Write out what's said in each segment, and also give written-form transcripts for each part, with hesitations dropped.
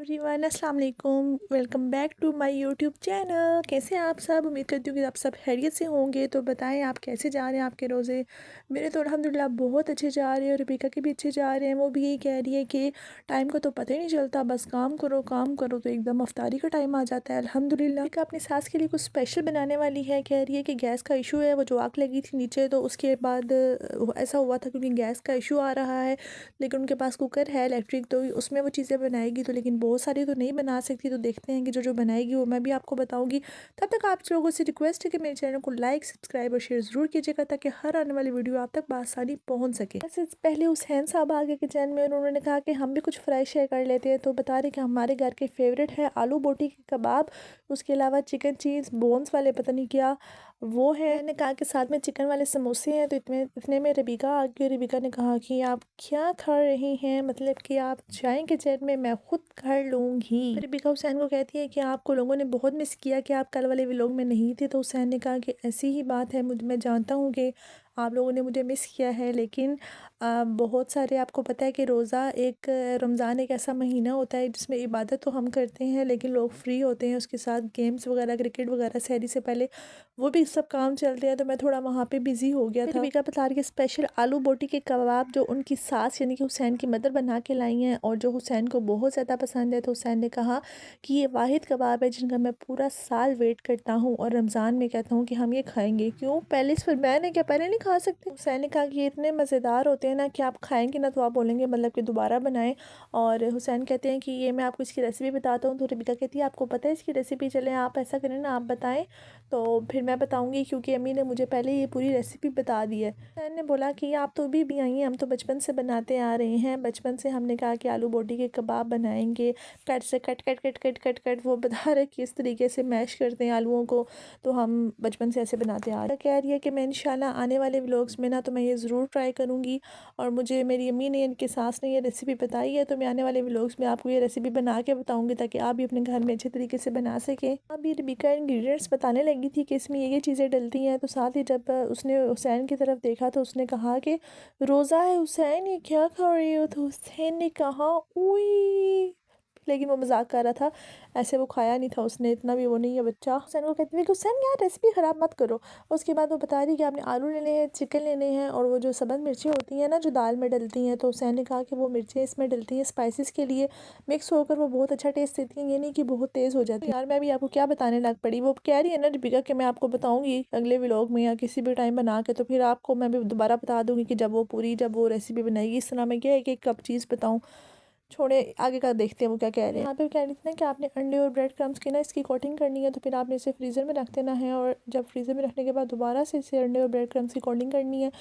Everyone, अस्सलाम वालेकुम। Welcome back to my YouTube channel. कैसे हैं आप सब? उम्मीद करती हूँ कि आप सब खैरियत से होंगे। तो बताएं आप कैसे जा रहे हैं आपके रोज़े? मेरे तो अल्हम्दुलिल्लाह बहुत अच्छे जा रहे हैं और रबीका के भी अच्छे जा रहे हैं। वो भी यही कह रही है कि टाइम का तो पता ही नहीं चलता, बस काम करो तो एकदम अफ्तारी का टाइम आ जाता है। अल्हम्दुलिल्लाह रबीका अपनी सास के लिए कुछ स्पेशल बनाने वाली है। कह रही है कि गैस का इशू है, वो जो आग लगी थी नीचे, तो उसके बाद ऐसा हुआ था क्योंकि गैस का इशू आ रहा है। लेकिन उनके पास कुकर है इलेक्ट्रिक, तो उसमें वो चीज़ें बनाएगी। तो लेकिन बहुत सारी तो नहीं बना सकती, तो देखते हैं कि जो जो बनाएगी वो मैं भी आपको बताऊंगी। तब तक आप लोगों से रिक्वेस्ट है कि मेरे चैनल को लाइक, सब्सक्राइब और शेयर ज़रूर कीजिएगा ताकि हर आने वाली वीडियो आप तक बआसानी पहुंच सके। वैसे पहले हुसैन साहब आ गए किचन में और उन्होंने कहा कि हम भी कुछ फ्राई शेयर कर लेते हैं। तो बता रहे कि हमारे घर के फेवरेट है आलू बोटी के कबाब, उसके अलावा चिकन चीज़ बोन्स वाले पता नहीं क्या वो है। मैंने कहा कि साथ में चिकन वाले समोसे हैं। तो इतने में रबीका आ गई। रबीका ने कहा कि आप क्या खा रही हैं, मतलब कि आप चाय किचन में, मैं खुद कर लूँगी। रबीका हुसैन को कहती है कि आपको लोगों ने बहुत मिस किया कि आप कल वाले व्लॉग में नहीं थे। तो हुसैन ने कहा कि ऐसी ही बात है, मैं जानता हूँ कि आप लोगों ने मुझे मिस किया है, लेकिन बहुत सारे, आपको पता है कि रोज़ा एक रमज़ान एक ऐसा महीना होता है जिसमें इबादत तो हम करते हैं लेकिन लोग फ्री होते हैं, उसके साथ गेम्स वगैरह, क्रिकेट वगैरह सहरी से पहले वो भी सब काम चलते हैं। तो मैं थोड़ा वहाँ पे बिज़ी हो गया था। रबीका बता रही है स्पेशल आलू बोटी के कबाब जो उनकी सास यानी कि हुसैन की मदर बना के लाई हैं और जो हुसैन को बहुत ज़्यादा पसंद है। तो हुसैन ने कहा कि ये वाहिद कबाब है जिनका मैं पूरा साल वेट करता हूँ और रमज़ान में कहता हूँ कि हम ये खाएंगे। क्यों? पहले इस पर मैंने क्या पहले नहीं खा सकते? हुसैन ने कहा कि ये इतने मज़ेदार होते हैं ना कि आप खाएंगे ना तो आप बोलेंगे मतलब कि दोबारा बनाएं। और हुसैन कहते हैं कि ये मैं आपको इसकी रेसिपी बताता हूँ। तो रबीका कहती है आपको पता है इसकी रेसिपी? चलें आप ऐसा करें ना, आप बताएं तो फिर मैं बताऊंगी, क्योंकि अम्मी ने मुझे पहले ये पूरी रेसिपी बता दी है। हुसैन ने बोला कि आप तो भी आई हैं, हम तो बचपन से बनाते आ रहे हैं। बचपन से हमने कहा कि आलू बोटी के कबाब बनाएंगे, कट से cut cut cut cut cut cut वो बता रहे किस तरीके से मैश करते हैं आलूओं को। तो हम बचपन से ऐसे बनाते आ रहे हैं। कह रही है कि मैं इंशाल्लाह आने वाले व्लॉग्स में ना तो मैं ये ज़रूर ट्राई करूँगी और मुझे मेरी अम्मी ने, इनके सास ने ये रेसिपी बताई है। तो मैं आने वाले व्लॉग्स में आपको ये रेसिपी बना के बताऊँगी ताकि आप भी अपने घर में अच्छे तरीके से बना सकें। अभी रबीका इंग्रेडिएंट्स बताने लगी थी कि इसमें ये चीज़ें डलती हैं। तो साथ ही जब उसने हुसैन की तरफ देखा तो उसने कहा कि रोज़ा है हुसैन, ये क्या खा रही हो? तो हुसैन ने कहा उई, लेकिन वो मजाक कर रहा था, ऐसे वो खाया नहीं था उसने, इतना भी वो नहीं है बच्चा। हुसैन को कहते थे कि हुसैन यार रेसिपी ख़राब मत करो। उसके बाद वो बता रही कि आपने आलू लेने हैं, चिकन लेने हैं और वो जो सब्ज़ मिर्चें होती हैं ना जो दाल में डलती हैं। तो हुसैन ने कहा कि वो मिर्चें इसमें डलती हैं स्पाइसेस के लिए, मिक्स होकर वो बहुत अच्छा टेस्ट देती हैं, ये नहीं कि बहुत तेज़ हो जाती है। यार मैं भी आपको क्या बताने लग पड़ी। वो कह रही है ना दीपिका कि मैं आपको बताऊंगी अगले व्लॉग में या किसी भी टाइम बना के, तो फिर आपको मैं भी दोबारा बता दूंगी कि जब वो रेसिपी बनाएगी। इस तरह मैं क्या है कि एक कप चीज़ बताऊँ, छोड़े आगे का देखते हैं वो क्या कह रहे हैं। यहाँ पे कह रही थी ना कि आपने अंडे और ब्रेड क्रम्स की ना इसकी कोटिंग करनी है। तो फिर आपने इसे फ्रीज़र में रख देना है और जब फ्रीज़र में रखने के बाद दोबारा से इसे अंडे और ब्रेड क्रम्स की कोटिंग करनी है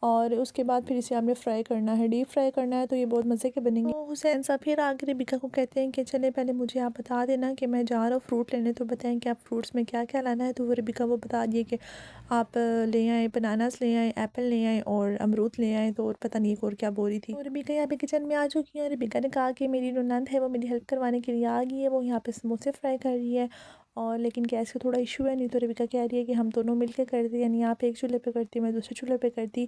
और उसके बाद फिर इसे आपने फ्राई करना है, डीप फ्राई करना है। तो ये बहुत मज़े के बनेंगे। तो हुसैन साहब फिर आगे रबीका को कहते हैं कि चले पहले मुझे आप बता देना कि मैं जा रहा हूँ फ्रूट लेने, तो बताएं कि आप फ्रूट्स में क्या क्या लाना है। तो वो रबीका वो बता दिए कि आप ले आए बनानास, ले आए एप्पल, ले आए और अमरूद ले आए। तो और पता नहीं एक और क्या बोल रही थी। और रबीका यहाँ पे किचन में आ चुकी है। रबीका ने कहा कि मेरी जो नंद है वो मेरी हेल्प करवाने के लिए आ गई है, वो यहाँ पे समोसे फ्राई कर रही है और लेकिन गैस का थोड़ा इशू है। नहीं तो रबीका कह रही है कि हम दोनों मिलकर करते, यानी आप एक चूल्हे पे करती, मैं दूसरे चूल्हे पे करती,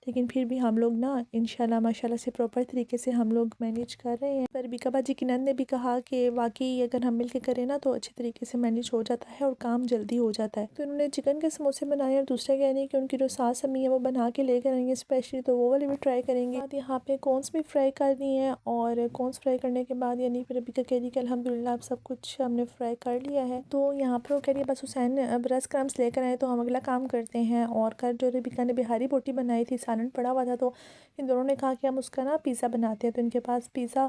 लेकिन फिर भी हम लोग ना इंशाल्लाह माशाल्लाह से प्रॉपर तरीके से हम लोग मैनेज कर रहे हैं। पर रबीका बाजी की नंद ने भी कहा कि वाकई अगर हम मिल के करें ना तो अच्छे तरीके से मैनेज हो जाता है और काम जल्दी हो जाता है। तो उन्होंने चिकन के समोसे बनाए और दूसरा कह रही है कि उनकी जो सास अम्मी है वो बना के लेकर आएंगे स्पेशली, तो वो वाले भी ट्राई करेंगे। बाद यहाँ पे कॉर्न्स भी फ्राई कर दी हैं और कॉर्न्स फ्राई करने के बाद यानी फिर रबीका कह रही कि अल्हम्दुलिल्लाह अब सब कुछ हमने फ्राई कर लिया है। तो यहाँ पर वो कह रही है बस हुसैन ब्रेड क्रम्स लेकर आए तो हम अगला काम करते हैं। और कल जो रबीका ने बिहारी बोटी बनाई थी, सालन पड़ा हुआ था, तो इन दोनों ने कहा कि हम उसका ना पिज़्ज़ा बनाते हैं। तो इनके पास पिज़्ज़ा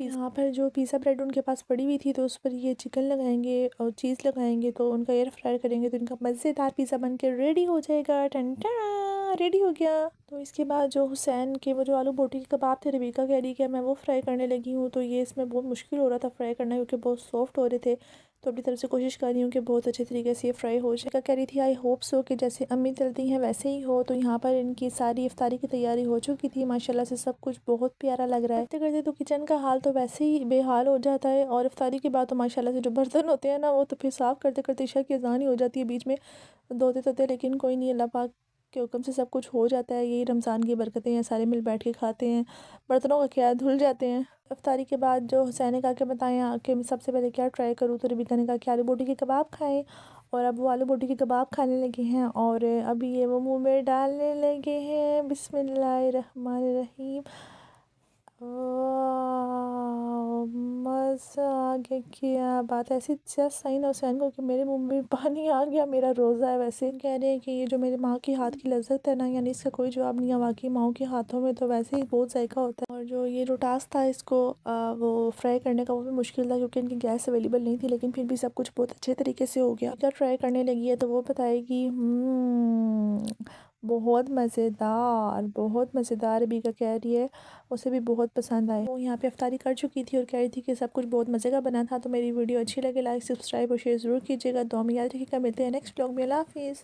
यहाँ पर जो पिज़्ज़ा ब्रेड उनके पास पड़ी हुई थी, तो उस पर ये चिकन लगाएंगे और चीज़ लगाएंगे, तो उनका एयर फ्राई करेंगे तो इनका मज़ेदार पिज़्ज़ा बन के रेडी हो जाएगा। टन टन रेडी हो गया। तो इसके बाद जो हुसैन के वो जो आलू बोटी के कबाब थे, रबीका कह रही कि मैं वो फ्राई करने लगी हूँ। तो ये इसमें बहुत मुश्किल हो रहा था फ्राई करना क्योंकि बहुत सॉफ्ट हो रहे थे। तो अपनी तरफ से कोशिश कर रही हूँ कि बहुत अच्छे तरीके से ये फ्राई हो जाए। कह रही थी आई होप सो कि जैसे अम्मी चलती हैं वैसे ही हो। तो यहाँ पर इनकी सारी इफ्तारी की तैयारी हो चुकी थी, माशाल्लाह से सब कुछ बहुत प्यारा लग रहा है। करते करते तो किचन का हाल तो वैसे ही बेहाल हो जाता है और इफ्तारी के बाद तो माशाल्लाह से जो बर्तन होते हैं ना वो तो फिर साफ़ करते करते इशा की अज़ान ही हो जाती है बीच में धोते धोते। लेकिन कोई नहीं, अल्लाह पाक के हुक्म से सब कुछ हो जाता है, यही रमज़ान की बरकतें हैं, सारे मिल बैठ के खाते हैं, बर्तनों का क्या धुल जाते हैं। इफ्तारी के बाद जो हुसैन ने कहा कि बताएं कि मैं सबसे पहले क्या ट्राई करूँ, तो रबीका ने कहा कि आलू बोटी के कबाब खाएं, और अब वो आलू बोटी के कबाब खाने लगे हैं और अभी ये वो मुंह में डालने लगे हैं। बिस्मिल्लाहिर्रहमानिर्रहीम। मज़ा आ गया, क्या बात है। ऐसी जस्ट सही ना हुसैन को कि मेरे मुंह में पानी आ गया, मेरा रोज़ा है। वैसे कह रहे हैं कि ये जो मेरे माँ के हाथ की लज्जत है ना, यानी इसका कोई जवाब नहीं है। वाकई माँ के हाथों में तो वैसे ही बहुत जायका होता है। और जो टास्क था इसको वो फ्राई करने का, वो भी मुश्किल था क्योंकि इनकी गैस अवेलेबल नहीं थी, लेकिन फिर भी सब कुछ बहुत अच्छे तरीके से हो गया। क्या ट्राई करने लगी है तो वो बताएगी। बहुत मज़ेदार, बहुत मज़ेदार। रबीका कह रही है उसे भी बहुत पसंद आए। वो यहाँ पे इफ्तारी कर चुकी थी और कह रही थी कि सब कुछ बहुत मज़े का बना था। तो मेरी वीडियो अच्छी लगे लाइक सब्सक्राइब और शेयर ज़रूर कीजिएगा। दुआ में याद रखिएगा। मिलते हैं नेक्स्ट ब्लॉग में। अल्लाह हाफ़िज़।